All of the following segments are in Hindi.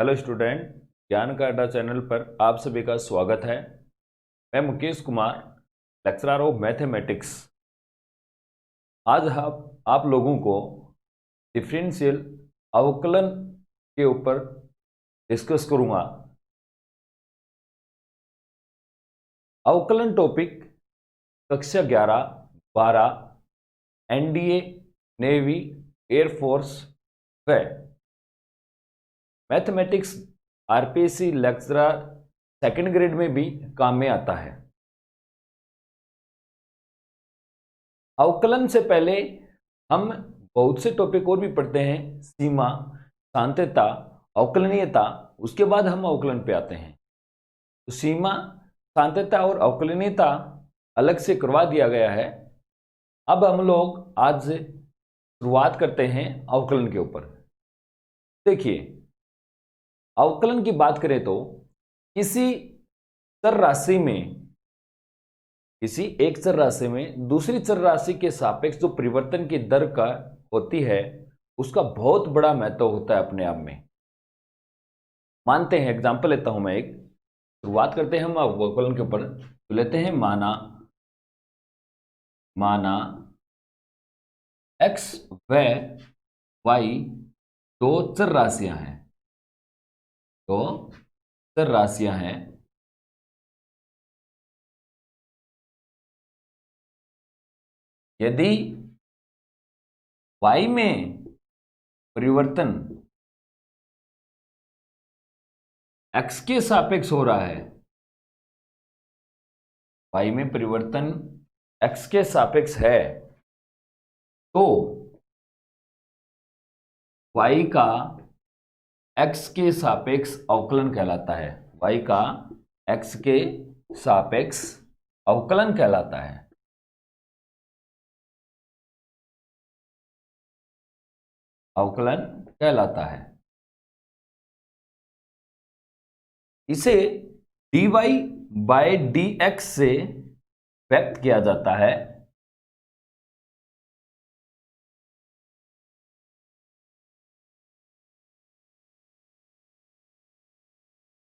हेलो स्टूडेंट, ज्ञान का अड्डा चैनल पर आप सभी का स्वागत है। मैं Mukesh Kumar, lecturer of mathematics. आज आप लोगों को डिफरेंशियल अवकलन के ऊपर डिस्कस करूंगा। अवकलन टॉपिक कक्षा 11, 12, एनडीए, नेवी, एयरफोर्स व mathematics RPSC lecturer second grade में भी काम में आता है। अवकलन से पहले हम बहुत से टॉपिक और भी पढ़ते हैं, सीमा, सांत्यता, अवकलनीयता। उसके बाद हम अवकलन पे आते हैं। तो सीमा, सांत्यता और अवकलनीयता अलग से करवा दिया गया है। अब हम लोग आज से शुरुआत करते हैं अवकलन के ऊपर। देखिए, अवकलन की बात करें तो किसी चर राशि में, किसी एक चर राशि में दूसरी चर राशि के सापेक्ष जो परिवर्तन की दर का होती है, उसका बहुत बड़ा महत्व होता है अपने आप में। मानते हैं, एग्जांपल लेता हूं मैं एक। शुरुआत करते हैं हम अवकलन के ऊपर। तो लेते हैं माना x व y दो चर राशियां हैं। तो चर राशियां हैं। यदि y में परिवर्तन x के सापेक्ष हो रहा है, y में परिवर्तन x के सापेक्ष है, तो y का x के सापेक्ष अवकलन कहलाता है। y का x के सापेक्ष अवकलन कहलाता है। अवकलन कहलाता है। इसे dy बाय dx से व्यक्त किया जाता है।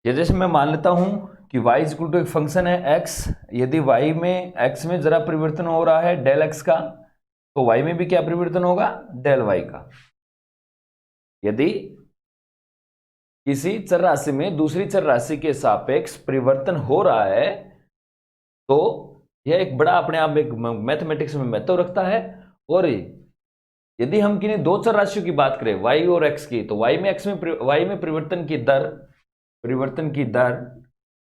ये जैसे मैं मान लेता हूं कि y इक्वल टू एक फंक्शन है x। यदि y में x में जरा परिवर्तन हो रहा है डेल x का, तो y में भी क्या परिवर्तन होगा? डेल y का। यदि किसी चर राशि में दूसरी चर राशि के सापेक्ष परिवर्तन हो रहा है, तो यह एक बड़ा अपने आप में मैथमेटिक्स में महत्व रखता है। और यदि हम किन्हीं दो चर राशियों की बात करें, y और x की, तो y में परिवर्तन की दर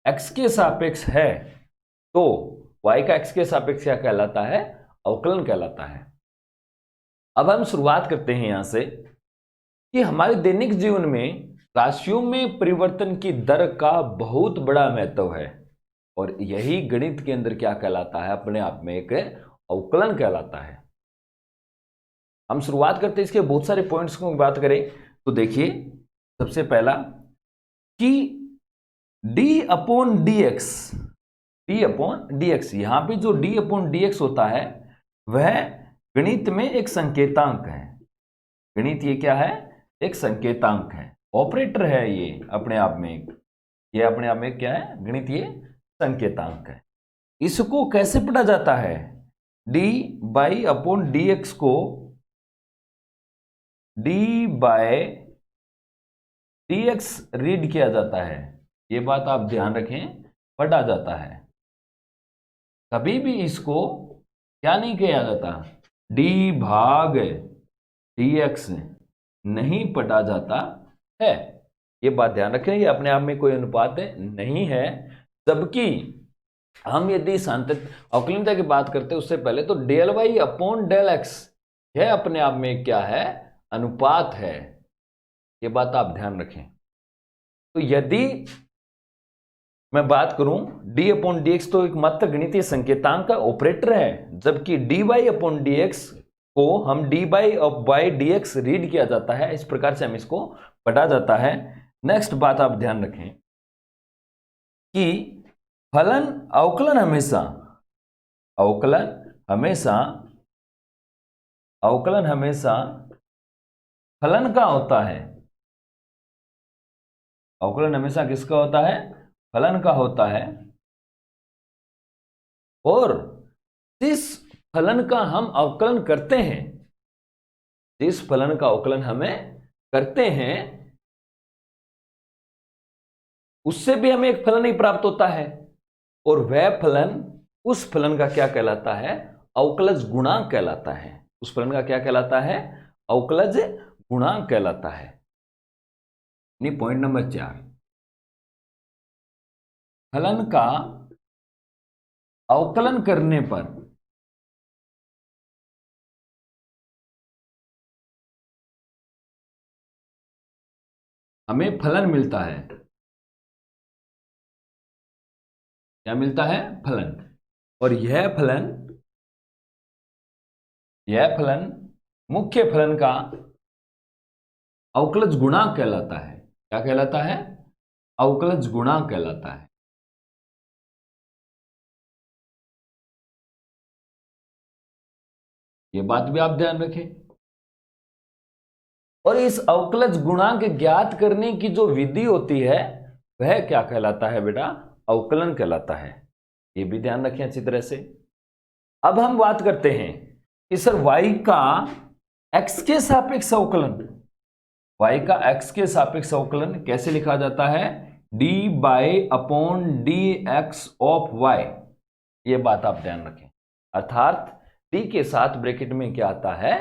x के सापेक्ष है, तो y का x के सापेक्ष क्या कहलाता है? अवकलन कहलाता है। अब हम शुरुआत करते हैं यहां से कि हमारे दैनिक जीवन में राशियों में परिवर्तन की दर का बहुत बड़ा महत्व है, और यही गणित के अंदर क्या कहलाता है? अपने आप में एक अवकलन कहलाता है। हम शुरुआत करते हैं इसके बहुत सारे पॉइंट्स को बात करें तो देखिए, सबसे पहला कि d अपॉन dx, यहां पे जो d अपॉन dx होता है वह गणित में एक संकेतांक है। गणित ये क्या है? एक संकेतांक है, ऑपरेटर है ये अपने आप में। ये अपने आप में क्या है? गणित ये संकेतांक है। इसको कैसे पढ़ा जाता है? d बाई अपॉन dx को d बाय dx रीड किया जाता है। ये बात आप ध्यान रखें, पढ़ा जाता है। कभी भी इसको क्या नहीं किया जाता? d भाग dx नहीं पढ़ा जाता है। ये बात ध्यान रखें, ये अपने आप में कोई अनुपात नहीं है। जबकि हम यदि अवकलनीयता की बात करते हैं उससे पहले, तो del y upon del x, यह अपने आप में क्या है? अनुपात है। ये बात आप ध्यान रखें। तो यदि मैं बात करूं d अपॉन डी एक्स, तो एक मात्र गणितीय संकेतांक का ऑपरेटर है, जबकि dy अपॉन डी एक्स को हम d by D x read किया जाता है। इस प्रकार से हम इसको पढ़ा जाता है। नेक्स्ट बात आप ध्यान रखें कि अवकलन हमेशा फलन का होता है। अवकलन हमेशा किसका होता है? फलन का होता है। और जिस फलन का हम अवकलन करते हैं, जिस फलन का अवकलन हमें करते हैं, उससे भी हमें एक फलन ही प्राप्त होता है। और वह फलन, उस फलन का क्या कहलाता है? अवकलज गुणांक कहलाता है। उस फलन का क्या कहलाता है? अवकलज गुणांक कहलाता है। पॉइंट नंबर 4, फलन का अवकलन करने पर हमें फलन मिलता है। क्या मिलता है? फलन। और यह फलन मुख्य फलन का अवकलज गुणांक कहलाता है। क्या कहलाता है? अवकलज गुणांक कहलाता है। यह बात भी आप ध्यान रखें। और इस अवकलज गुणांक ज्ञात करने की जो विधि होती है वह क्या कहलाता है बेटा? अवकलन कहलाता है। यह भी ध्यान रखें अच्छी तरह से। अब हम बात करते हैं कि सर y का x के सापेक्ष अवकलन, y का x के सापेक्ष अवकलन कैसे लिखा जाता है? d/dx of y। ये बात आप ध्यान रखें। अर्थात d के साथ ब्रैकेट में क्या आता है?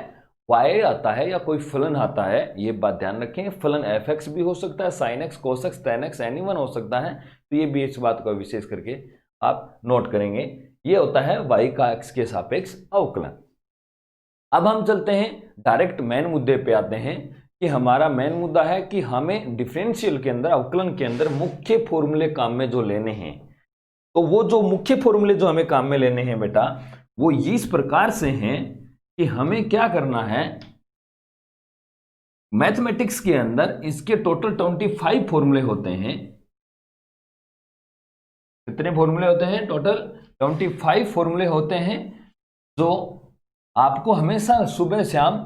y आता है या कोई फलन आता है। ये बात ध्यान रखें। फलन fx भी हो सकता है, sin x, cos x, tan x, any one हो सकता है। तो ये भी इस बात को विशेष करके आप नोट करेंगे। ये होता है y का x के सापेक्ष अवकलन। अब हम चलते हैं डायरेक्ट मेन मुद्दे पे आते हैं कि हमारा मेन मुद्दा है कि हमें डिफरेंशियल के अंदर, अवकलन के अंदर मुख्य फॉर्मूले काम में जो लेने हैं। तो वो जो मुख्य फॉर्मूले जो हमें काम में लेने हैं बेटा, वो इस प्रकार से हैं कि हमें क्या करना है, मैथमेटिक्स के अंदर इसके टोटल 25 फॉर्मूले होते हैं। कितने फॉर्मूले होते हैं? टोटल 25 फॉर्मूले होते हैं, जो आपको हमेशा सुबह शाम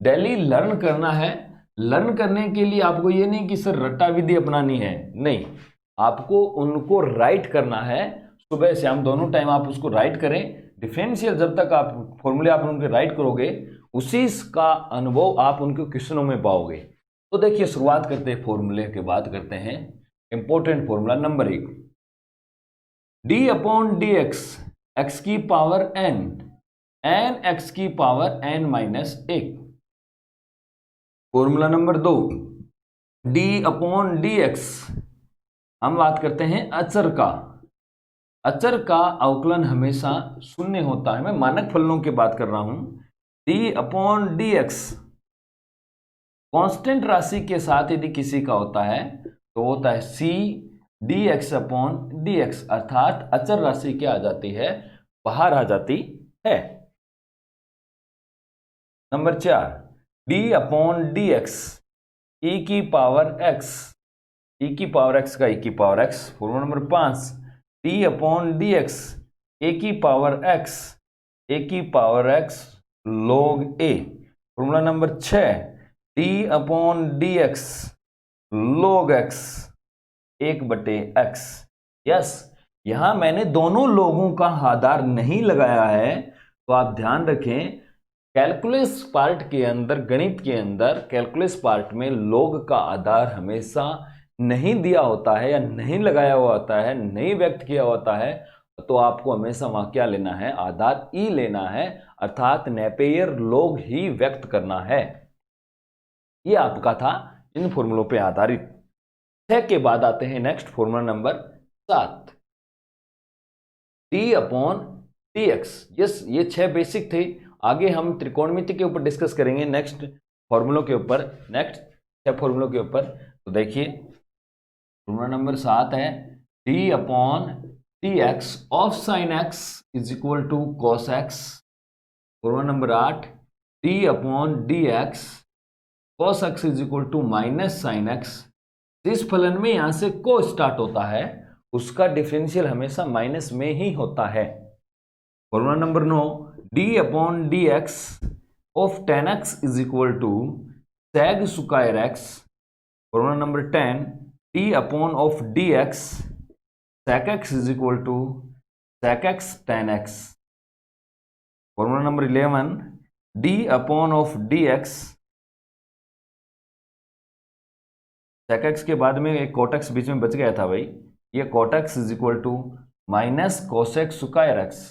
डेली लर्न करना है। लर्न करने के लिए आपको ये नहीं कि सर रट्टा विधि अपनानी है, नहीं, आपको उनको राइट करना है। सुबह शाम दोनों टाइम आप उसको राइट करें। डिफरेंशियल जब तक आप फॉर्मूले आप उनके राइट करोगे, उसी का अनुभव आप उनके क्वेश्चनों में पाओगे। तो देखिए, शुरुआत करते हैं फॉर्मूले के, बात करते हैं important formula number 1, d/dx x की पावर n x की power n minus 1। Formula number 2, d/dx, हम बात करते हैं अचर का। अचर का अवकलन हमेशा शून्य होता है। मैं मानक फलनों की बात कर रहा हूं। d/dx कांस्टेंट राशि के साथ यदि किसी का होता है तो होता है c dx/dx, अर्थात अचर राशि क्या आ जाती है? बाहर आ जाती है। नंबर 4, d/dx e की पावर x, e की पावर x का e की power x। Formula number 5, d/dx a की पावर x, a की power x log a। Formula number 6, d/dx log x 1/x। Yes, यहां मैंने दोनों लोगों का आधार नहीं लगाया है, तो आप ध्यान रखें। कैलकुलस पार्ट के अंदर, गणित के अंदर कैलकुलस पार्ट में लोग का आधार हमेशा नहीं दिया होता है या नहीं लगाया हुआ होता है, नहीं व्यक्त किया होता है। तो आपको हमेशा वहां क्या लेना है? आधार ई लेना है, अर्थात नेपियर लोग ही व्यक्त करना है। ये आपका था इन फॉर्मूलों पे आधारित। 6 के बाद आते हैं next formula number 7, d/dx। Yes, ये 6 बेसिक थे। आगे हम त्रिकोणमिति के ऊपर डिस्कस करेंगे नेक्स्ट फॉर्मूलों के ऊपर, नेक्स्ट 6 फॉर्मूलों के ऊपर। तो देखिए, फॉर्मूला नंबर 7 है d/dx of sine x is equal to cos x। Formula number 8, d/dx cos x is equal to minus sine x। जिस फलन में यहां से को स्टार्ट होता है उसका डिफरेंशियल हमेशा माइनस में ही होता है। Formula number 9, d/dx of tan x is equal to sec square x। Formula number 10, d upon of d x sec x is equal to sec x tan x। Formula number 11, d upon of d x, sec x के बाद में एक cot x बीच में बच गया था भाई, ये cot x is equal to minus cosec square x,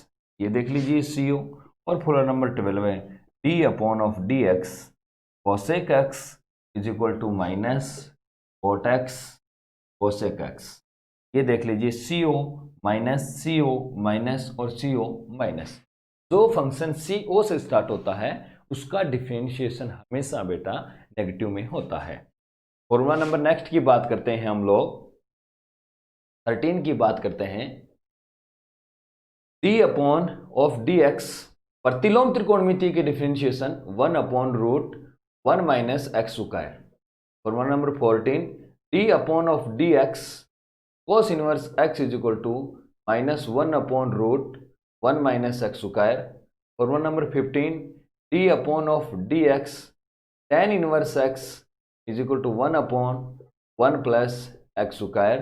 ये देख लीजिए CO। और फॉर्मूला नंबर 12 है d upon of d x cosec x is equal to minus cot x cosec x, ये देख लीजिए CO माइनस और CO माइनस। जो फंक्शन CO से स्टार्ट होता है उसका डिफरेंशिएशन हमेशा बेटा नेगेटिव में होता है। फॉर्मूला नंबर नेक्स्ट की बात करते हैं हम लोग, 13 की बात करते हैं। D upon of d x, प्रतिलोम त्रिकोणमिति के differentiation 1 upon root 1 minus x square. Formula number 14, d upon of d x cos inverse x is equal to minus 1 upon root 1 minus x square. Formula number 15, d upon of d x tan inverse x is equal to 1 upon 1 plus x square.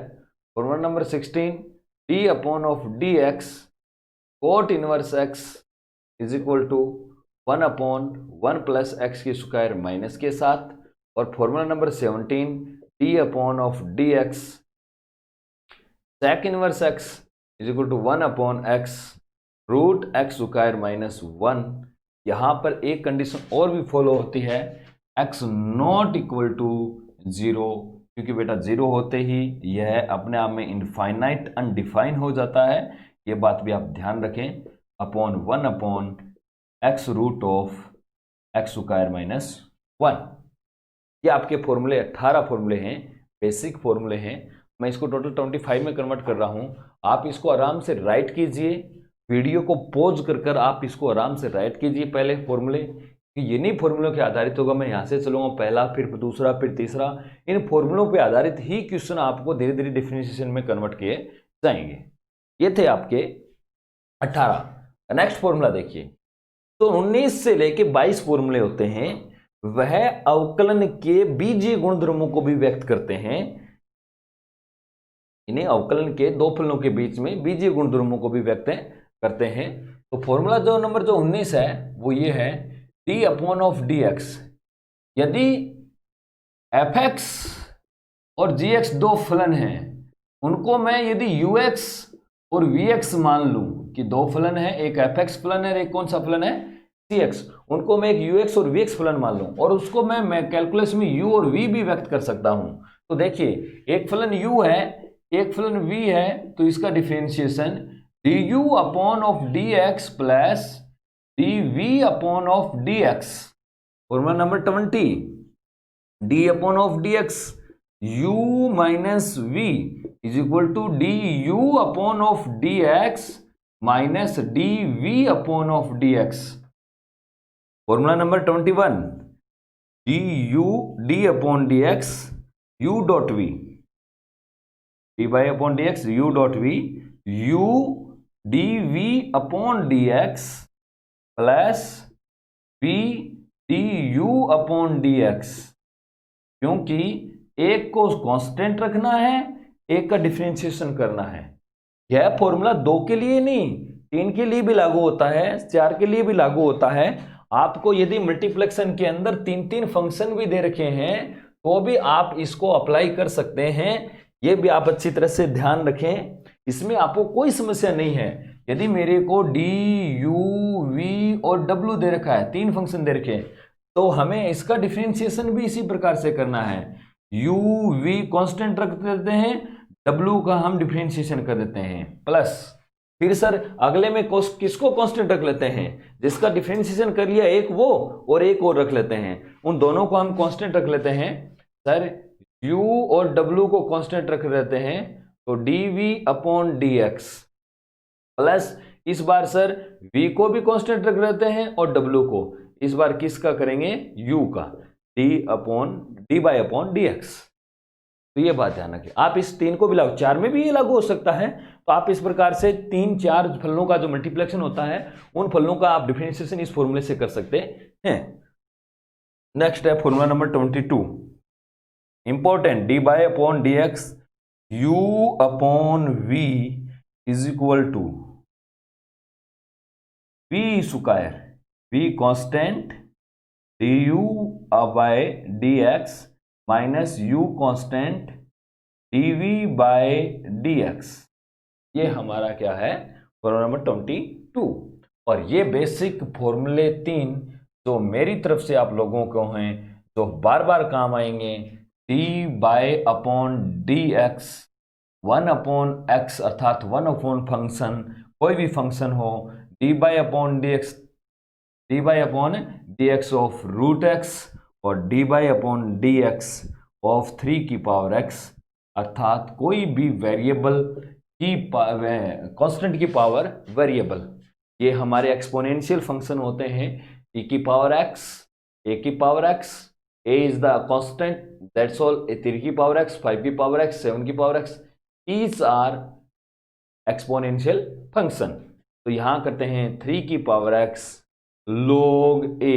Formula number 16, d upon of d x coat inverse x is equal to 1 upon 1 plus x की स्क्वायर माइनस के साथ। और formula number 17, d upon of d x sec inverse x is equal to 1 upon x root x square minus 1। यहाँ पर एक कंडीशन और भी फॉलो होती है, एक्स नॉट इक्वल टू 0, क्योंकि बेटा 0 होते ही यह अपने आप में इनफाइनाइट अनडिफाइन हो जाता है, ये बात भी आप ध्यान रखें। Upon 1 upon x root of x square minus 1। ये आपके फॉर्मूले 18 फॉर्मूले हैं, बेसिक फॉर्मूले हैं। मैं इसको टोटल 25 में कन्वर्ट कर रहा हूँ। आप इसको आराम से राइट कीजिए, वीडियो को पॉज कर आप इसको आराम से राइट कीजिए पहले फॉर्मूले, ये नहीं फॉर्मूलों के आधारित होगा। मैं यहाँ से चलूँगा पहला, फिर दूसरा, फिर तीसरा, इन फॉर्मूलों पे आधारित ही क्वेश्चन आपको धीरे धीरे डिफरेंशिएशन में कन्वर्ट किए जाएंगे। ये थे आपके 18। नेक्स्ट फॉर्मूला देखिए, तो 19 से लेके 22 फॉर्मूले होते हैं, वह अवकलन के बीजीय गुणधर्मों को भी व्यक्त करते हैं। इन्हें अवकलन के दो फलनों के बीच में बीजीय गुणधर्मों को भी व्यक्त करते हैं। तो फॉर्मूला जो नंबर 19 है वो ये है, d upon of d x, यदि एफ एक्स और जी एक्स दो फलन हैं, उनको मैं यदि यू एक्स और वी एक्स मान लूं कि दो फलन है, एक एफ एक्स फलन है, एक कौन सा फलन है, सी एक्स, उनको मैं एक यू एक्स और वी एक्स फलन मान लूं और उसको मैं कैलकुलस में यू और वी भी व्यक्त कर सकता हूं। तो देखिए, एक फलन यू है, एक फलन वी है, तो इसका differentiation d u upon of d x plus d v upon of d x. Formula number 20, d upon of d x u minus v is equal to d u upon of d x minus d v upon of d x. Formula number 21, d u d upon d x u dot v, d by upon d x u dot v, u d v upon d x plus v d u upon d x, क्योंकि एक को कांस्टेंट रखना है, एक का डिफरेंशिएशन करना है। यह फॉर्मूला 2 के लिए नहीं, 3 के लिए भी लागू होता है, 4 के लिए भी लागू होता है। आपको यदि मल्टीप्लेक्शन के अंदर 3-3 फंक्शन भी दे रखे हैं तो भी आप इसको अप्लाई कर सकते हैं। ये भी आप अच्छी तरह से ध्यान रखें, इसमें आपको कोई समस्या नहीं है। यदि मेरे को डी यू वी और डब्ल्यू दे रखा है, 3 फंक्शन दे रखे हैं, तो हमें इसका डिफरेंशिएशन भी इसी प्रकार से करना है। यू वी कांस्टेंट रख देते हैं, डब्ल्यू का हम डिफरेंशिएशन कर देते हैं प्लस, फिर सर अगले में किसको कांस्टेंट रख लेते हैं, जिसका डिफरेंशिएशन कर लिया एक वो और एक और रख लेते हैं, उन दोनों को हम कांस्टेंट रख लेते हैं। सर u और w को कांस्टेंट रख देते हैं, तो dv अपॉन dx प्लस इस बार सर v को भी कांस्टेंट रख देते हैं और w को इस बार किसका करेंगे, u का, dy अपॉन dx। तो ये बात ध्यान रखिए। आप इस 3 को भी लागू, 4 में भी ये लागू हो सकता है। तो आप इस प्रकार से 3-4 फलनों का जो मल्टीप्लेक्शन होता है, उन फलनों का आप डिफरेंशिएशन इस फॉर्मूले से कर सकते हैं। नेक्स्ट है formula number 22, important, dy upon dx u upon v is equal to v square, v constant du by dx minus u constant dv by dx। ये हमारा क्या है, फॉर्मूला नंबर 22। और ये बेसिक फॉर्मूले 3 जो मेरी तरफ से आप लोगों को हैं, जो बार बार काम आएंगे, d by upon d x, 1 upon x अर्थात 1 अपॉन फंक्शन, कोई भी फंक्शन हो, d by upon d x of root x और d by upon d x of 3 की पावर x, अर्थात कोई भी वेरिएबल की कांस्टेंट की पावर वेरिएबल। ये हमारे एक्सपोनेंशियल फंक्शन होते हैं, e की पावर x, a की power x, a is the constant, that's all, 3 की पावर x, 5 की पावर x, 7 की power x, these are exponential function. तो यहां करते हैं 3 की पावर x log a,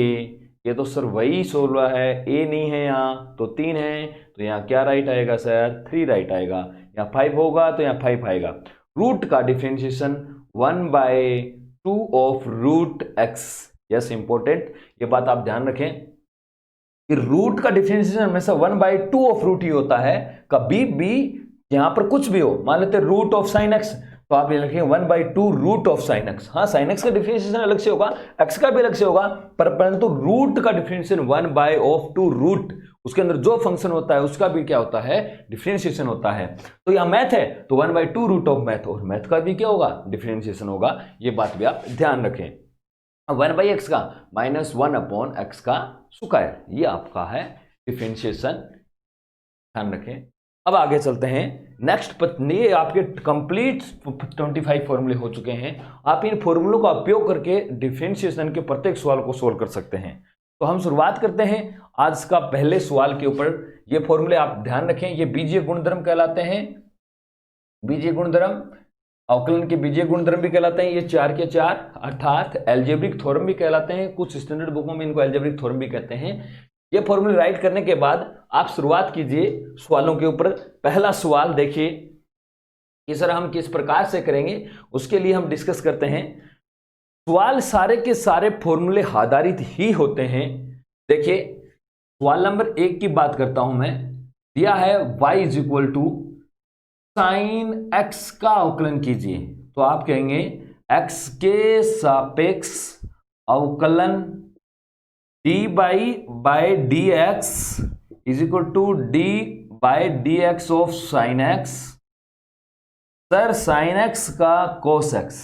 ये तो सर वही सोलवा है, a नहीं है यहाँ तो 3 है, तो यहाँ क्या राइट आएगा सर, 3 राइट आएगा। यहाँ 5 होगा तो यहाँ 5 आएगा। रूट का differentiation 1/2 of root x, yes important, ये बात आप ध्यान रखें कि रूट का डिफरेंशिएशन हमेशा 1/2 ऑफ रूट ही होता है। कभी भी यहां पर कुछ भी हो, मान लेते रूट ऑफ साइन एक्स, तो आप ये लिखेंगे 1/2 रूट ऑफ साइन एक्स। हाँ, साइन एक्स का डिफरेंशिएशन अलग से होगा, एक्स का भी अलग से होगा, परंतु रूट का डिफरेंशिएशन 1/2 रूट, उसके अंदर जो फंक्शन होता है उसका भी क्या होता है, डिफरेंशिएशन होता है। तो यहाँ मैथ है तो 1/2 रूट ऑफ मैथ, और मैथ का भी क्या होगा, डिफरेंशिएशन होगा। ये बात भी आप ध्यान रखें। 1/x का -1 अपॉन एक्स का स्क्वायर, ये आपका है डिफरेंशिएशन, ध्यान रखें। अब आगे चलते हैं नेक्स्ट। ये आपके कंप्लीट 25 फॉर्मूले हो चुके हैं। आप इन फॉर्मूलों का उपयोग करके डिफरेंशिएशन के प्रत्येक सवाल को सोल्व कर सकते हैं। तो हम शुरुआत करते हैं आज का पहले सवाल के ऊपर। ये फॉर्मूले आप ध्यान रखें, ये बीजीय गुणधर्म कहलाते हैं। बीजीय गुणधर्म, अवकलन के बीजीय गुणधर्म भी कहलाते हैं। ये 4 के 4 अर्थात एल्जेब्रिक थ्योरम भी कहलाते हैं, कुछ स्टैंडर्ड बुकों में इनको एल्जेब्रिक थ्योरम भी कहते हैं। ये फॉर्मूले राइट करने के बाद आप शुरुआत कीजिए सवालों के ऊपर। पहला सवाल देखिए कि सर हम किस प्रकार से करेंगे, उसके लिए हम डिस्कस करते हैं। सवाल सारे के सारे फॉर्मूले आधारित ही होते हैं। देखिए सवाल नंबर 1 की बात करता हूं मैं, दिया है y is equal to sine x का अवकलन कीजिए। तो आप कहेंगे x के सापेक्ष अवकलन dy by d x is equal to d by d x of sine x. Sir sine x का कोस एक्स,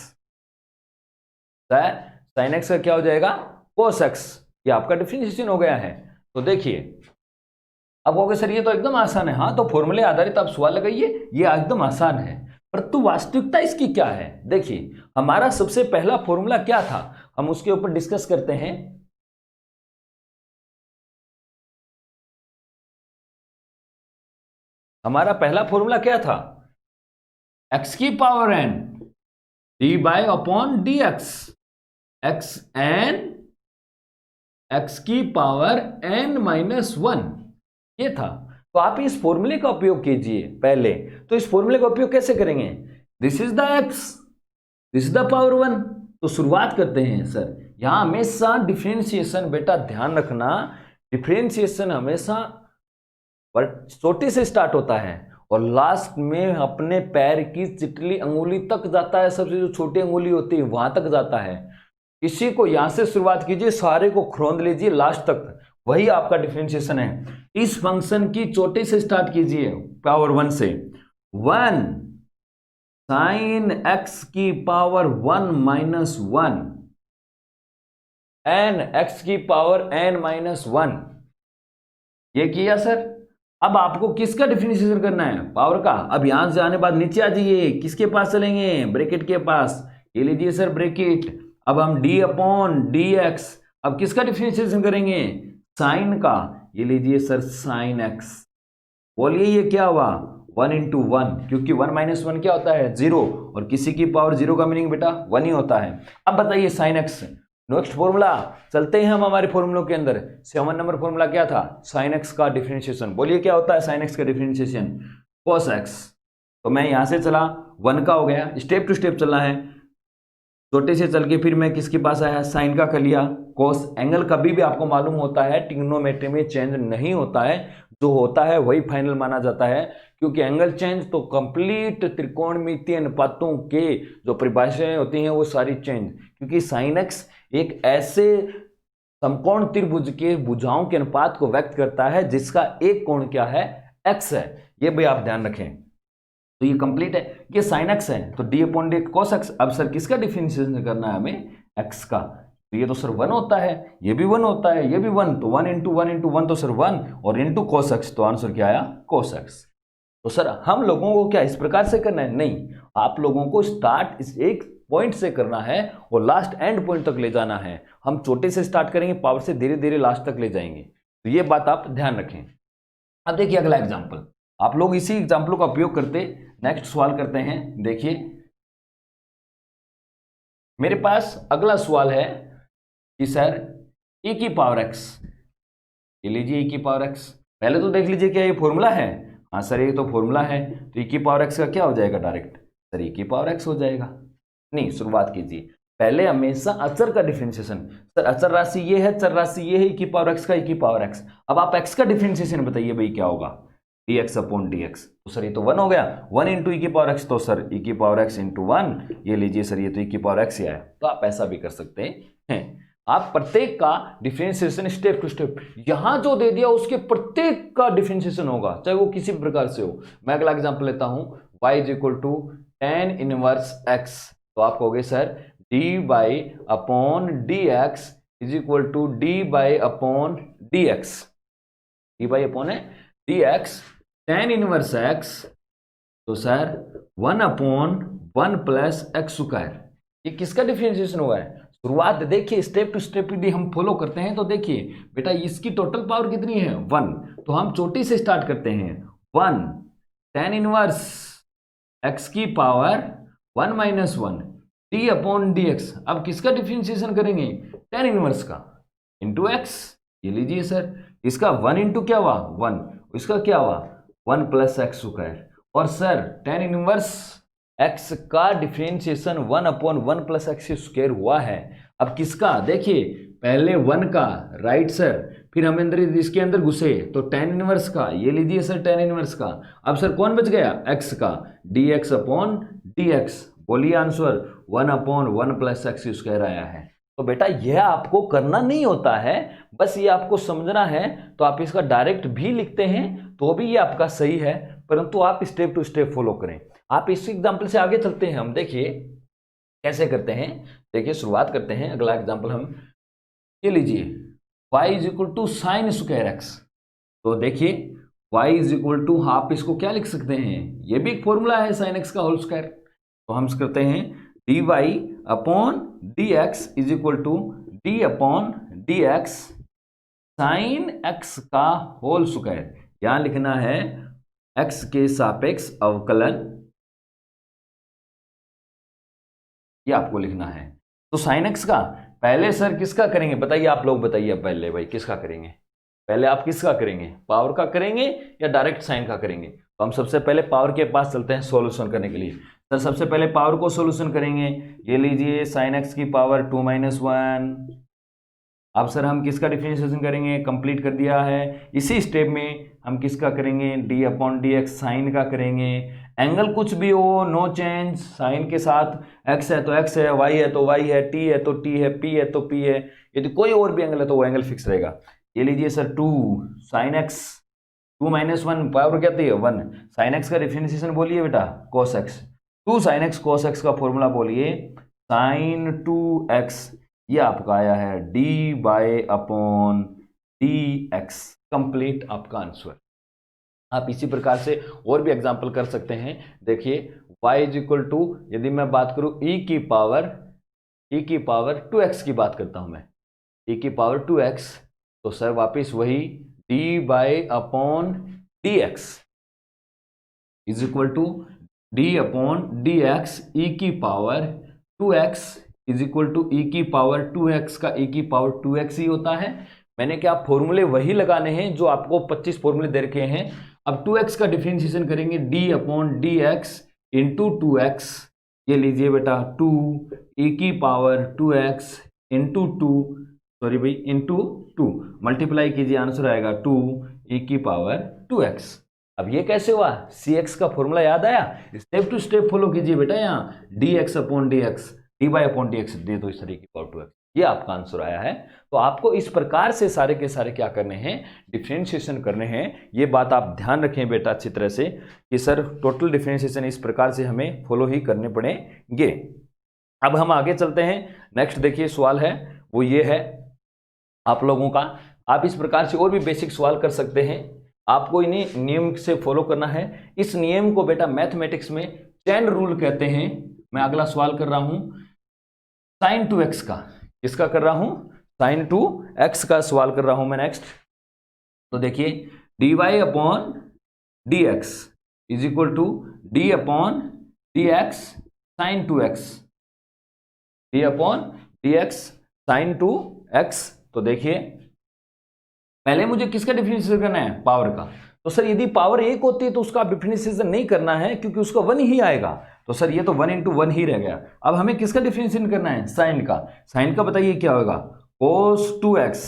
साइन एक्स का क्या हो जाएगा, कोस एक्स। ये आपका डिफरेंशिएशन हो गया है। तो देखिए अब कहोगे सर ये तो एकदम आसान है। हाँ, तो फॉर्मूले आधारित आप सवाल लगाइए, ये एकदम आसान है, परंतु वास्तविकता इसकी क्या है। देखिए हमारा सबसे पहला फॉर्मूला क्या था, हम उसके ऊपर डिस्कस करते हैं। हमारा पहला फॉर्मूला क्या था, x की power n d by upon d x, x n x की पावर n-1, ये था। तो आप इस फॉर्मूले का उपयोग कीजिए पहले। तो इस फॉर्मूले का उपयोग कैसे करेंगे, this is the x, this is the power 1। तो शुरुआत करते हैं सर, यहां हमेशा डिफरेंशिएशन, बेटा ध्यान रखना, डिफरेंशिएशन हमेशा छोटे से स्टार्ट होता है और लास्ट में अपने पैर की चिटली अंगुली तक जाता है। सबसे जो छोटी अंगुली होती है वहां तक जाता है। किसी को यहां से शुरुआत कीजिए, सारे को खोंद लीजिए लास्ट तक, वही आपका डिफरेंशिएशन है। इस फंक्शन की चोटी से स्टार्ट कीजिए, पावर 1 से। 1 साइन एक्स की पावर 1-1 एन एक्स की पावर n-1, ये किया सर। अब आपको किसका डिफरेंशिएशन करना है, पावर का। अब यहां से आने बाद नीचे आ जाइए, किसके पास चलेंगे, ब्रैकेट के पास। ये लीजिए सर ब्रैकेट। अब हम d अपॉन डी एक्स, अब किसका डिफरेंशिएशन करेंगे, साइन का। ये लीजिए सर साइन एक्स। बोलिए ये क्या हुआ, 1 × 1, क्योंकि 1-1 क्या होता है, 0, और किसी की पावर 0 का मीनिंग बेटा 1 ही होता है। अब बताइए साइन एक्स, नेक्स्ट फॉर्मूला चलते हैं हम हमारे फॉर्मूलों के अंदर। 7 नंबर फॉर्मूला क्या था? साइन एक्स का डिफरेंशिएशन। बोलिए क्या होता है साइन एक्स का डिफरेंशिएशन? Cos x. तो मैं यहां से चला 1 का हो गया, स्टेप टू स्टेप चलना है। छोटे से चल के फिर मैं किसके पास आया? साइन का कर लिया। कोस एंगल कभी भी आपको मालूम होता है ट्रिग्नोमेट्री में चेंज नहीं होता है, जो होता है वही फाइनल माना जाता है, क्योंकि एंगल चेंज तो कंप्लीट त्रिकोणमितीय अनुपातों के जो परिभाषाएं होती हैं वो सारी चेंज, क्योंकि साइन एक्स एक ऐसे समकोण त्रिभुज के भुजाओं के अनुपात को व्यक्त करता है जिसका एक कोण क्या है? एक्स है। ये भी आप ध्यान रखें। तो ये कंप्लीट है, ये साइन एक्स है तो D upon D cos x. अब सर किसका डिफरेंशिएशन करना है हमें? एक्स का। तो ये तो सर 1 होता है, ये भी 1 होता है, ये भी 1, तो 1 इंटू 1 इंटू 1 तो सर 1 और इंटू कॉस एक्स, तो आंसर क्या आया? Cos x. तो सर हम लोगों को क्या इस प्रकार से करना है? नहीं, आप लोगों को स्टार्ट इस एक पॉइंट से करना है और लास्ट एंड पॉइंट तक ले जाना है। हम छोटे से स्टार्ट करेंगे, पावर से धीरे धीरे लास्ट तक ले जाएंगे। तो ये बात आप ध्यान रखें। अब देखिए अगला एग्जाम्पल, आप लोग इसी एग्जाम्पल का उपयोग करते नेक्स्ट सवाल करते हैं। देखिए मेरे पास अगला सवाल है कि सर e की पावर x, ये लीजिए e की पावर x। पहले तो देख लीजिए क्या ये फॉर्मूला है? हाँ सर ये तो फॉर्मूला है, तो e की पावर x का क्या हो जाएगा? डायरेक्ट सर e की पावर x हो जाएगा। नहीं, शुरुआत कीजिए पहले हमेशा अचर का डिफरेंशिएशन। सर अचर राशि ये है, चर राशि ये है, e की पावर x का e की पावर x। अब आप x का डिफरेंशिएशन बताइए भाई क्या होगा? dx upon dx। तो सर ये तो 1 हो गया, 1 इंटू ई की पावर x, तो सर e की पावर x इंटू 1, ये लीजिए सर ये तो e की पावर x ही आया। तो आप ऐसा भी कर सकते हैं, आप प्रत्येक का डिफरेंशिएशन स्टेप टू स्टेप, यहां जो दे दिया उसके प्रत्येक का डिफरेंशिएशन होगा, चाहे वो किसी भी प्रकार से हो। मैं अगला एग्जांपल लेता हूं, y is equal to tan inverse x। तो आप कहोगे sir dy upon dx is equal to dy upon dx, dy upon dx tan inverse x, तो sir 1 upon 1 plus x square. ये किसका डिफरेंशिएशन हुआ है? शुरुआत देखिए स्टेप टू स्टेप यदि हम फॉलो करते हैं तो देखिए बेटा इसकी टोटल पावर कितनी है? 1। तो हम चोटी से स्टार्ट करते हैं, 1 tan इनवर्स x की power 1 minus 1 D upon d x. अब किसका डिफरेंशिएशन करेंगे? tan इनवर्स का इंटू एक्स। ये लीजिए सर इसका 1 इंटू क्या हुआ? 1, इसका क्या हुआ? 1 प्लस एक्स स्क्वायर। और सर tan इनवर्स x का differentiation 1 upon 1 plus x square हुआ है। अब किसका? देखिए पहले 1 का, राइट सर, फिर हम अंदर इसके अंदर घुसे तो tan इनवर्स का, ये लीजिए सर tan इनवर्स का। अब सर कौन बच गया? x का, dx अपॉन dx। बोलिए answer 1 upon 1 plus x square आया है। तो बेटा यह आपको करना नहीं होता है, बस ये आपको समझना है। तो आप इसका डायरेक्ट भी लिखते हैं तो भी ये आपका सही है, परंतु आप स्टेप टू स्टेप फॉलो करें। आप इस एग्जाम्पल से आगे चलते हैं, हम देखिए कैसे करते हैं। देखिए शुरुआत करते हैं, अगला एग्जाम्पल हम ये लीजिए y is equal to sine square x. तो देखिए y इज इक्वल टू, आप इसको क्या लिख सकते हैं? ये भी एक फॉर्मूला है साइन एक्स का होल स्क्वायर। तो हम करते हैं dy upon dx is equal to d upon dx sine x का होल स्क्वायर। यहां लिखना है x के सापेक्ष अवकलन, ये आपको लिखना है। तो साइन एक्स का पहले सर किसका करेंगे बताइए? आप लोग बताइए पहले भाई किसका करेंगे? पहले आप किसका करेंगे? पावर का करेंगे या डायरेक्ट साइन का करेंगे? तो हम सबसे पहले पावर के पास चलते हैं सॉल्यूशन करने के लिए। सर सबसे पहले पावर को सॉल्यूशन करेंगे। ये लीजिए साइन एक्स की पावर 2 माइनस 1। अब सर हम किसका डिफरेंशिएशन करेंगे? कंप्लीट कर दिया है। इसी स्टेप में हम किसका करेंगे? D upon d x sine का करेंगे। एंगल कुछ भी हो, नो चेंज, साइन के साथ एक्स है तो एक्स है, वाई है तो वाई है, टी है तो टी है, पी है तो पी है। यदि कोई और भी एंगल है तो वो एंगल फिक्स रहेगा। ये लीजिए sir 2 sine x 2 minus 1 power क्या है? 1। साइन एक्स का डिफरेंशिएशन बोलिए बेटा cos x. 2 sine x cos x का फॉर्मूला बोलिए साइन 2x। ये आपका आया है d by upon d x. Complete आपका आंसर। आप इसी प्रकार से और भी एग्जांपल कर सकते हैं। देखिए y इज इक्वल टू, यदि मैं बात करूं e की पावर 2x की बात करता हूं मैं, e की पावर 2x, तो सर वापिस वही d by upon d x is equal to d upon d x e की power 2x is equal to e की पावर 2x का ई की पावर 2x ही होता है। मैंने क्या फॉर्मूले वही लगाने हैं जो आपको 25 फॉर्मूले दे रखे हैं। अब 2x का डिफरेंशिएशन करेंगे d upon d x into 2x। ये लीजिए बेटा 2 e की पावर 2x इंटू 2, सॉरी भाई इंटू 2, मल्टीप्लाई कीजिए आंसर आएगा 2 e की पावर 2x। अब ये कैसे हुआ? cx का फॉर्मूला याद आया? स्टेप टू स्टेप फॉलो कीजिए बेटा। यहाँ dx upon dx, dy upon dx दे दो इस तरह की पावर 2x, ये आपका आंसर आया है। तो आपको इस प्रकार से सारे के सारे क्या करने हैं? डिफरेंशिएशन करने हैं। ये बात आप ध्यान रखें बेटा अच्छी तरह से कि सर टोटल डिफरेंशिएशन इस प्रकार से हमें फॉलो ही करने पड़ेंगे। अब हम आगे चलते हैं। नेक्स्ट देखिए सवाल है वो ये है आप लोगों का। आप इस प्रकार से और भी बेसिक सवाल कर सकते हैं। आपको इन्हें नियम से फॉलो करना है। इस नियम को बेटा मैथमेटिक्स में चेन रूल कहते हैं। मैं अगला सवाल कर रहा हूं sin 2x का। किसका कर रहा हूं? sin 2x का सवाल कर रहा हूं मैं नेक्स्ट। तो देखिए dy upon dx is equal to d upon dx sin 2x, d upon dx sin 2x। तो देखिए पहले मुझे किसका डिफरेंशिएशन करना है? पावर का। तो सर यदि पावर 1 होती है तो उसका डिफरेंशिएशन नहीं करना है क्योंकि उसका 1 ही आएगा। तो सर ये तो 1 इंटू 1 ही रह गया। अब हमें किसका डिफरेंशिएशन करना है? साइन का। साइन का बताइए क्या होगा? cos 2x,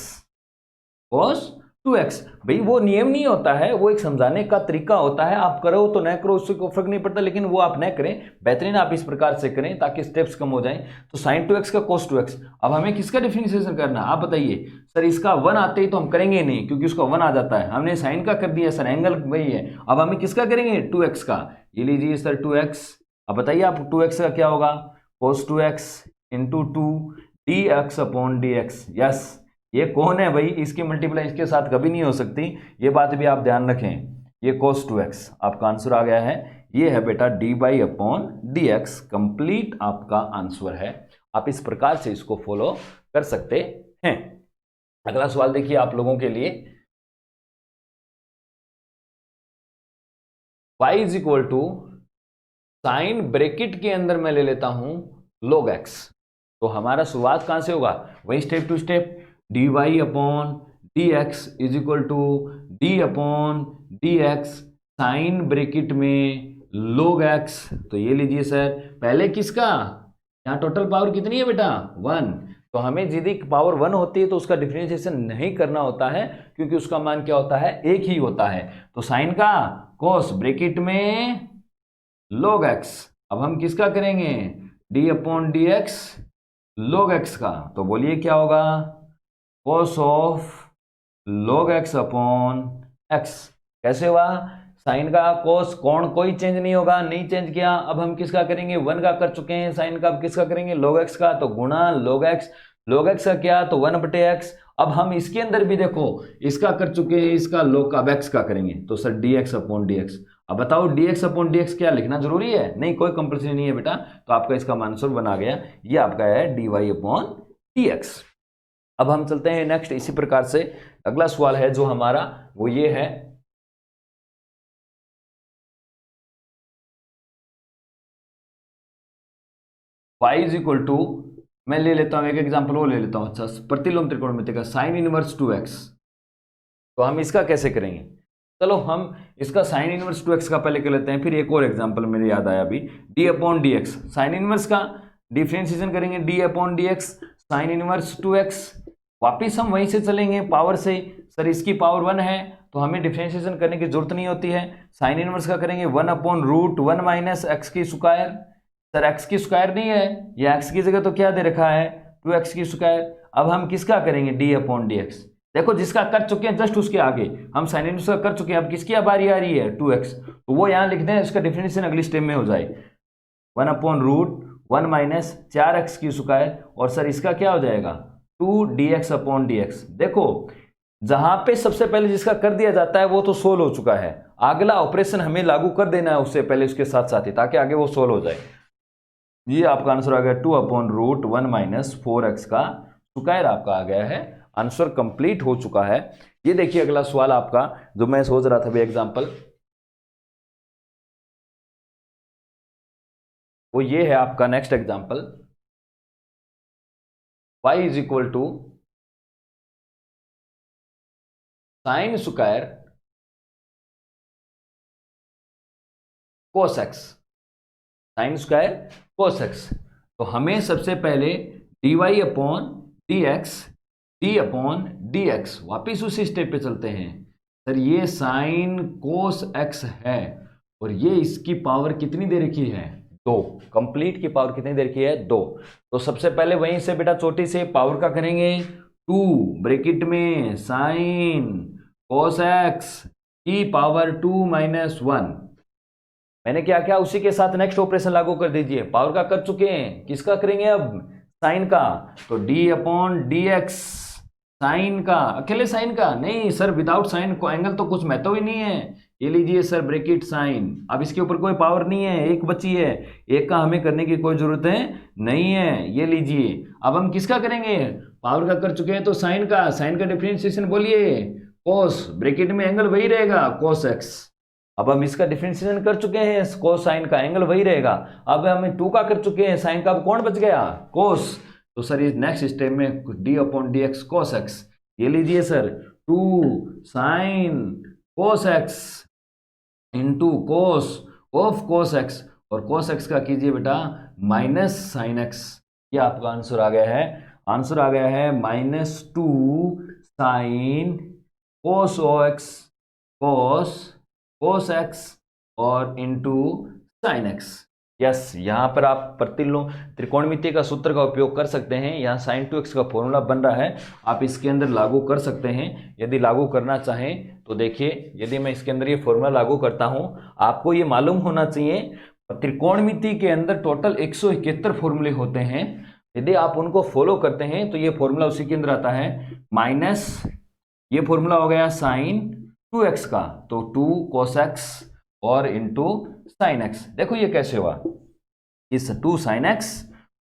cos 2x। भाई वो नियम नहीं होता है, वो एक समझाने का तरीका होता है। आप करो तो न करो उससे कोई फर्क नहीं पड़ता, लेकिन वो आप न करें, बेहतरीन आप इस प्रकार से करें ताकि स्टेप्स कम हो जाएं। तो sin 2x का cos 2x। अब हमें किसका डिफरेंशिएशन करना है आप बताइए? सर इसका 1 आते ही तो हम करेंगे नहीं क्योंकि उसका 1 आ जाता है। हमने साइन का कर दिया सर, एंगल वही है। अब हमें किसका करेंगे? 2x का। ये लीजिए सर 2x। अब बताइए आप 2x का क्या होगा? cos 2x into 2 dx upon dx। Yes, ये कौन है भाई? इसकी मल्टीप्लाई इसके साथ कभी नहीं हो सकती, ये बात भी आप ध्यान रखें। ये cos 2x आपका आंसर आ गया है। ये है बेटा dy अपॉन dx, कंप्लीट आपका आंसर है। आप इस प्रकार से इसको फॉलो कर सकते हैं। अगला सवाल देखिए आप लोगों के लिए, y is equal to sine bracket के अंदर मैं ले लेता हूं log x। तो हमारा शुरुआत कहां से होगा? वही step to step, dy upon dx is equal to d upon dx sine bracket में log x। तो ये लीजिए सर, पहले किसका? यहाँ टोटल पावर कितनी है बेटा? 1। तो हमें यदि पावर 1 होती है तो उसका डिफरेंशिएशन नहीं करना होता है क्योंकि उसका मान क्या होता है? 1 ही होता है। तो साइन का cos ब्रैकेट में log x। अब हम किसका करेंगे? d upon d x log x का। तो बोलिए क्या होगा? cos of log x upon x। कैसे हुआ? साइन का cos कौन कोई चेंज नहीं होगा, नहीं चेंज किया। अब हम किसका करेंगे? 1 का कर चुके हैं साइन का। अब किसका करेंगे? log x का। तो गुणा log x, log x का क्या? तो 1/x। अब हम इसके अंदर भी देखो इसका कर चुके हैं, इसका log अब x का करेंगे तो सर dx अपॉन dx। अब बताओ dx अपॉन dx क्या लिखना जरूरी है? नहीं, कोई कंपल्सरी नहीं है बेटा। तो आपका इसका आंसर बना गया, ये आपका है dy अपॉन dx। अब हम चलते हैं नेक्स्ट। इसी प्रकार से अगला सवाल है जो हमारा वो ये है, y इज इक्वल टू, मैं ले लेता हूं एक एग्जांपल वो ले लेता हूं। अच्छा, प्रतिलोम त्रिकोणमिति का साइन इनवर्स 2x। तो हम इसका कैसे करेंगे? चलो हम इसका साइन इनवर्स 2x का पहले कर लेते हैं, फिर एक और एग्जांपल मेरे याद आया अभी, d upon d x. Sine inverse का डिफरेंशिएशन करेंगे d upon d x sine inverse 2x। वापिस हम वहीं से चलेंगे पावर से। सर इसकी पावर 1 है तो हमें डिफरेंशिएशन करने की जरूरत नहीं होती है। साइन इनवर्स का करेंगे 1 अपॉन रूट 1 माइनस एक्स की स्क्वायर। सर एक्स की स्क्वायर नहीं है, ये एक्स की जगह तो क्या दे रखा है? 2x की स्क्वायर। अब हम किसका करेंगे? d upon d x. देखो जिसका कर चुके हैं जस्ट उसके आगे हम साइन इनवर्स का कर चुके हैं। अब किसकी बारी आ रही है? 2x। तो वो यहाँ लिख दें, इसका डिफरेंशिएशन अगली स्टेप में हो जाए 1 अपॉन रूट 1 माइनस 4x की स्क्वायर। और सर इसका क्या हो जाएगा? 2dx upon dx। देखो जहां पे सबसे पहले जिसका कर दिया जाता है वो तो सोल्व हो चुका है, अगला ऑपरेशन हमें लागू कर देना है उससे पहले उसके साथ साथ ही, ताकि आगे वो सोल्व हो जाए। ये आपका आंसर आ गया 2 अपॉन रूट 1 माइनस 4x का स्क्वायर आपका आ गया है। आंसर कंप्लीट हो चुका है। ये देखिए अगला सवाल आपका जो मैं सोच रहा था भी एग्जांपल, वो ये है आपका next example. y is equal to sine square cos x, sine square cos x. तो हमें सबसे पहले dy upon dx, d upon dx, वापिस उसी स्टेप पे चलते हैं। सर ये साइन कोस एक्स है और ये इसकी पावर कितनी दे रखी है? 2। कंप्लीट की पावर कितनी दे रखी है? 2। तो सबसे पहले वहीं से बेटा चोटी से पावर का करेंगे 2 ब्रैकेट में साइन कोस एक्स की पावर 2 माइनस 1। मैंने क्या किया, उसी के साथ नेक्स्ट ऑपरेशन लागू कर दीजिए। पावर का कर चुके हैं, किसका करेंगे अब? साइन का। तो d upon d x, sine का, अकेले साइन का नहीं सर, विदाउट साइन को एंगल तो कुछ महत्व ही नहीं है। ये लीजिए सर ब्रैकेट साइन, अब इसके ऊपर कोई पावर नहीं है, एक बची है, एक का हमें करने की कोई जरूरत है नहीं है। ये लीजिए, अब हम किसका करेंगे? पावर का कर चुके हैं तो साइन का, साइन का डिफरेंशिएशन बोलिए कोस, ब्रैकेट में एंगल वही रहेगा कोस एक्स। अब हम इसका डिफरेंशिएशन कर चुके हैं, कोस साइन का एंगल वही रहेगा। अब हम 2 का कर चुके हैं, साइन का अब कौन बच गया? कोस। तो सर ये नेक्स्ट स्टेप में d upon d x cos x, ये लीजिए sir 2 sine cos x into cos of cos x, और कोस एक्स का कीजिए बेटा माइनस साइन एक्स। ये आपका आंसर आ गया है। आंसर आ गया है -2 sine cos x cos x और इंटू साइन एक्स। यस, यहाँ पर आप प्रतिलोम त्रिकोणमिति का सूत्र का उपयोग कर सकते हैं। यहाँ sin 2x का फॉर्मूला बन रहा है, आप इसके अंदर लागू कर सकते हैं यदि लागू करना चाहें तो। देखिए यदि मैं इसके अंदर ये फॉर्मूला लागू करता हूँ, आपको ये मालूम होना चाहिए त्रिकोणमिति के अंदर टोटल 171 फॉर्मूले होते हैं। यदि आप उनको फॉलो करते हैं तो ये फॉर्मूला उसी के अंदर आता है। माइनस ये फॉर्मूला हो गया sin 2x का, तो 2 cos x और इंटू साइन एक्स। देखो ये कैसे हुआ, इस 2 साइन एक्स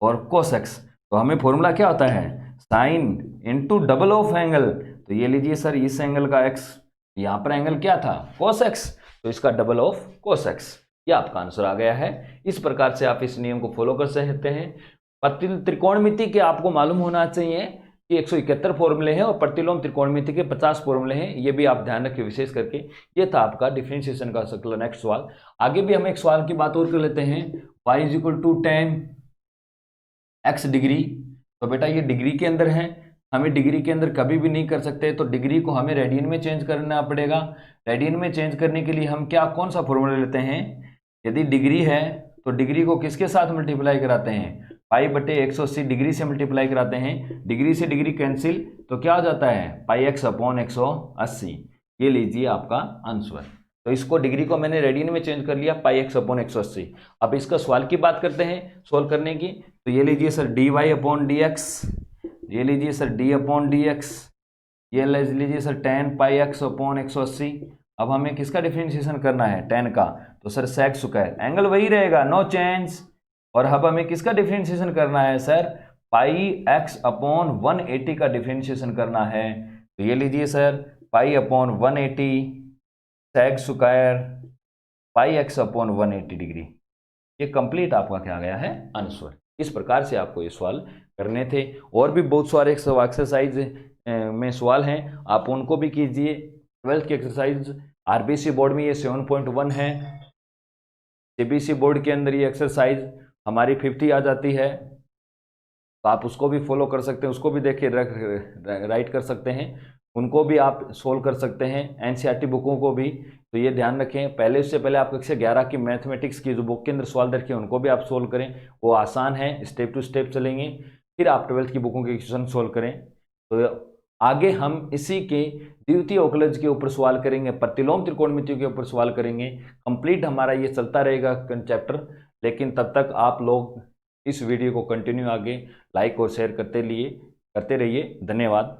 और कोस एक्स, तो हमें फॉर्मूला क्या होता है? Sine into double of angle. तो ये लीजिए सर इस एंगल का एक्स, यहाँ पर एंगल क्या था? कोस एक्स, तो इसका डबल ऑफ कोस एक्स। ये आपका आंसर आ गया है। इस प्रकार से आप इस नियम को फॉलो कर सकते हैं। त्रिकोणमिति के आपको मालूम होना चाहिए कि 171 फॉर्मूले हैं और प्रतिलोम त्रिकोणमिति के 50 फॉर्मूले हैं, ये भी आप ध्यान रखिए विशेष करके। ये था आपका डिफरेंशिएशन का सर्कल। नेक्स्ट सवाल, आगे भी हम एक सवाल की बात और कर लेते हैं। y is equal to 10 x degree. तो बेटा ये डिग्री के अंदर है, हमें डिग्री के अंदर कभी भी नहीं कर सकते, तो डिग्री को हमें रेडियन में चेंज करना पड़ेगा। रेडियन में चेंज करने के लिए हम क्या कौन सा फॉर्मूला लेते हैं? यदि डिग्री है तो डिग्री को किसके साथ मल्टीप्लाई कराते हैं? पाई बटे 180 डिग्री से मल्टीप्लाई कराते हैं। डिग्री से डिग्री कैंसिल, तो क्या हो जाता है? पाई एक्स अपॉन 180। ये लीजिए आपका आंसर। तो इसको डिग्री को मैंने रेडियन में चेंज कर लिया, पाई एक्स अपॉन 180। अब इसका सवाल की बात करते हैं सोल्व करने की। तो ये लीजिए sir d y upon d x, ये लीजिए sir d upon d x, ये लीजिए सर 10 पाई एक्स अपॉन 180। अब हमें किसका डिफरेंशिएशन करना है? 10 का। तो सर सेक स्क्वायर, एंगल वही रहेगा, नो चेंज। और अब हमें किसका डिफरेंशिएशन करना है सर? पाई एक्स अपॉन 180 का डिफरेंशिएशन करना है। तो ये लीजिए sir pi upon 180 sec square pi x upon 180 degree. ये कंप्लीट आपका क्या गया है? आंसर। इस प्रकार से आपको ये सवाल करने थे। और भी बहुत सारे एक्सरसाइज में सवाल हैं, आप उनको भी कीजिए। 12th की एक्सरसाइज आरबीसी बोर्ड में ये 7.1 है, सीबीएसई बोर्ड के अंदर ये एक्सरसाइज हमारी 50 आ जाती है, तो आप उसको भी फॉलो कर सकते हैं, उसको भी देखिए राइट कर सकते हैं, उनको भी आप सोल्व कर सकते हैं, एनसीईआरटी बुकों को भी। तो ये ध्यान रखें, पहले उससे पहले आप कक्षा 11 की मैथमेटिक्स की जो बुक के अंदर सवाल रखे उनको भी आप सोल्व करें, वो आसान है, स्टेप टू स्टेप चलेंगे। फिर आप 12th की बुकों के क्वेश्चन सोल्व करें। तो आगे हम इसी के द्वितीय अवकलज के ऊपर सवाल करेंगे, प्रतिलोम त्रिकोणमितियों के ऊपर सवाल करेंगे। कंप्लीट हमारा ये चलता रहेगा चैप्टर, लेकिन तब तक आप लोग इस वीडियो को कंटिन्यू आगे लाइक और शेयर करते रहिए। धन्यवाद।